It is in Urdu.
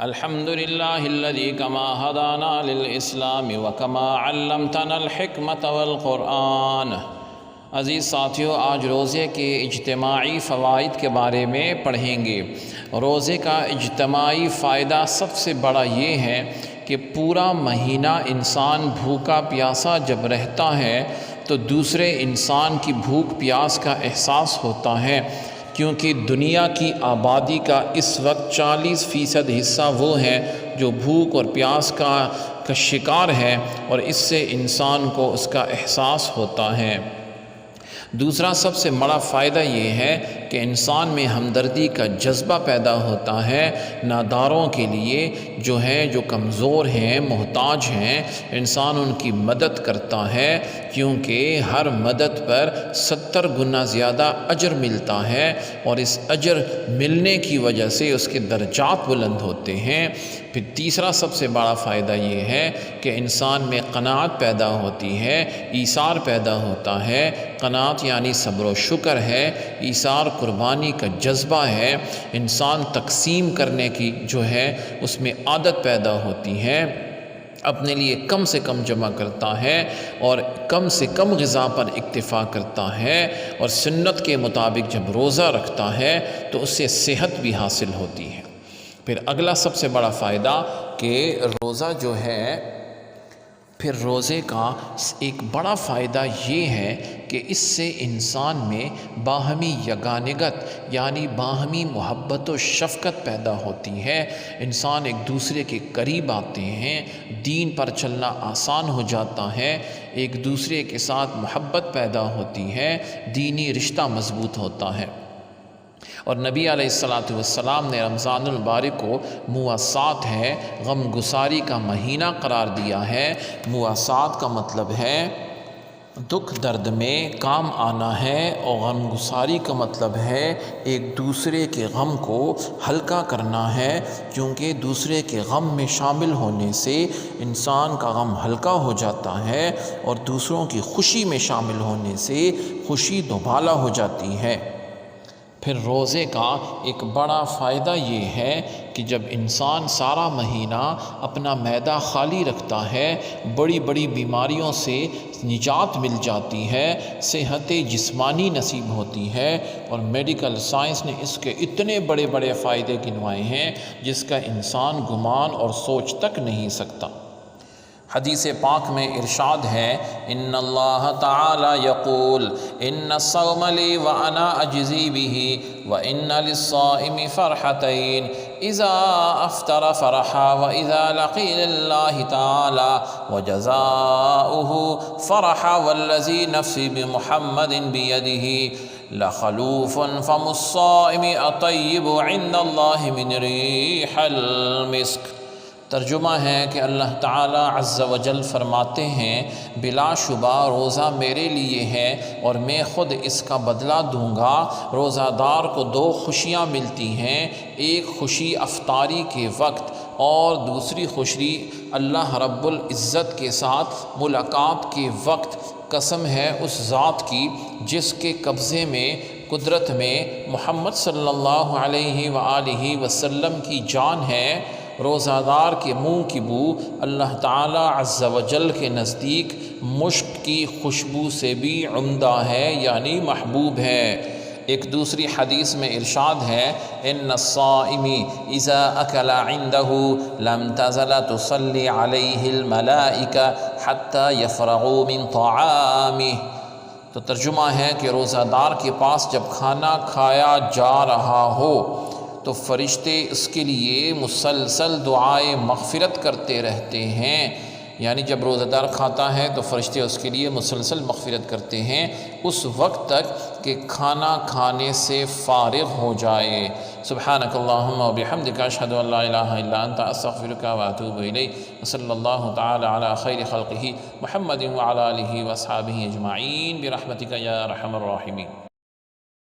الحمد لله الذي كما هدانا للإسلام وكما علمتنا الحكمة والقرآن۔ عزیز ساتھیو، آج روزے کے اجتماعی فوائد کے بارے میں پڑھیں گے۔ روزے کا اجتماعی فائدہ سب سے بڑا یہ ہے کہ پورا مہینہ انسان بھوکا پیاسا جب رہتا ہے تو دوسرے انسان کی بھوک پیاس کا احساس ہوتا ہے، کیونکہ دنیا کی آبادی کا اس وقت 40% حصہ وہ ہے جو بھوک اور پیاس کا شکار ہے، اور اس سے انسان کو اس کا احساس ہوتا ہے۔ دوسرا سب سے بڑا فائدہ یہ ہے کہ انسان میں ہمدردی کا جذبہ پیدا ہوتا ہے، ناداروں کے لیے جو کمزور ہیں، محتاج ہیں، انسان ان کی مدد کرتا ہے، کیونکہ ہر مدد پر 70 گنا زیادہ اجر ملتا ہے، اور اس اجر ملنے کی وجہ سے اس کے درجات بلند ہوتے ہیں۔ پھر تیسرا سب سے بڑا فائدہ یہ ہے کہ انسان میں قناعت پیدا ہوتی ہے، ایثار پیدا ہوتا ہے۔ قناعت یعنی صبر و شکر ہے، ایثار قربانی کا جذبہ ہے، انسان تقسیم کرنے کی اس میں عادت پیدا ہوتی ہے، اپنے لیے کم سے کم جمع کرتا ہے اور کم سے کم غذا پر اکتفا کرتا ہے، اور سنت کے مطابق جب روزہ رکھتا ہے تو اس سے صحت بھی حاصل ہوتی ہے۔ پھر اگلا سب سے بڑا فائدہ کہ پھر روزے کا ایک بڑا فائدہ یہ ہے کہ اس سے انسان میں باہمی یگانگت یعنی باہمی محبت و شفقت پیدا ہوتی ہے، انسان ایک دوسرے کے قریب آتے ہیں، دین پر چلنا آسان ہو جاتا ہے، ایک دوسرے کے ساتھ محبت پیدا ہوتی ہے، دینی رشتہ مضبوط ہوتا ہے۔ اور نبی علیہ السلام نے رمضان المبارک کو مواسات ہے، غم گساری کا مہینہ قرار دیا ہے۔ مواسات کا مطلب ہے دکھ درد میں کام آنا ہے، اور غم گساری کا مطلب ہے ایک دوسرے کے غم کو ہلکا کرنا ہے، کیونکہ دوسرے کے غم میں شامل ہونے سے انسان کا غم ہلکا ہو جاتا ہے، اور دوسروں کی خوشی میں شامل ہونے سے خوشی دوبالا ہو جاتی ہے۔ پھر روزے کا ایک بڑا فائدہ یہ ہے کہ جب انسان سارا مہینہ اپنا معدہ خالی رکھتا ہے، بڑی بڑی بیماریوں سے نجات مل جاتی ہے، صحت جسمانی نصیب ہوتی ہے، اور میڈیکل سائنس نے اس کے اتنے بڑے بڑے فائدے گنوائے ہیں جس کا انسان گمان اور سوچ تک نہیں سکتا۔ حدیث پاک میں ارشاد ہے، ان اللہ تعالی یقول ان الصوم لی وانا اجزی بہ وان للصائم فرحتین اذا افطر فرحا واذا لقی اللہ تعالی وجزاؤہ فرحا والذی نفسی بمحمد بیدہ لخلوف فم الصائم اطیب عند اللہ من ریح المسک۔ ترجمہ ہے کہ اللہ تعالیٰ عز و جل فرماتے ہیں، بلا شبہ روزہ میرے لیے ہے اور میں خود اس کا بدلہ دوں گا۔ روزہ دار کو 2 خوشیاں ملتی ہیں، ایک خوشی افطاری کے وقت اور دوسری خوشی اللہ رب العزت کے ساتھ ملاقات کے وقت۔ قسم ہے اس ذات کی جس کے قبضے میں قدرت میں محمد صلی اللہ علیہ وآلہ وسلم کی جان ہے، روزہ دار کے منہ کی بو اللہ تعالیٰ عز و جل کے نزدیک مشک کی خوشبو سے بھی عمدہ ہے، یعنی محبوب ہے۔ ایک دوسری حدیث میں ارشاد ہے، ان الصائم اذا اکل عنده لم تزل تصلی علیہ الملائکہ حتی یفرغوا من طعامہ۔ تو ترجمہ ہے کہ روزہ دار کے پاس جب کھانا کھایا جا رہا ہو تو فرشتے اس کے لیے مسلسل دعائے مغفرت کرتے رہتے ہیں، یعنی جب روزہ دار کھاتا ہے تو فرشتے اس کے لیے مسلسل مغفرت کرتے ہیں اس وقت تک کہ کھانا کھانے سے فارغ ہو جائے۔ سبحانک اللہم و بحمدک اشہد ان لا الہ الا انت استغفرک و اتوب الیک، وصلی اللہ تعالی علی خیر خلقہ محمد وعلی آلہ واصحابہ اجمعین برحمتک یا ارحم الراحمین۔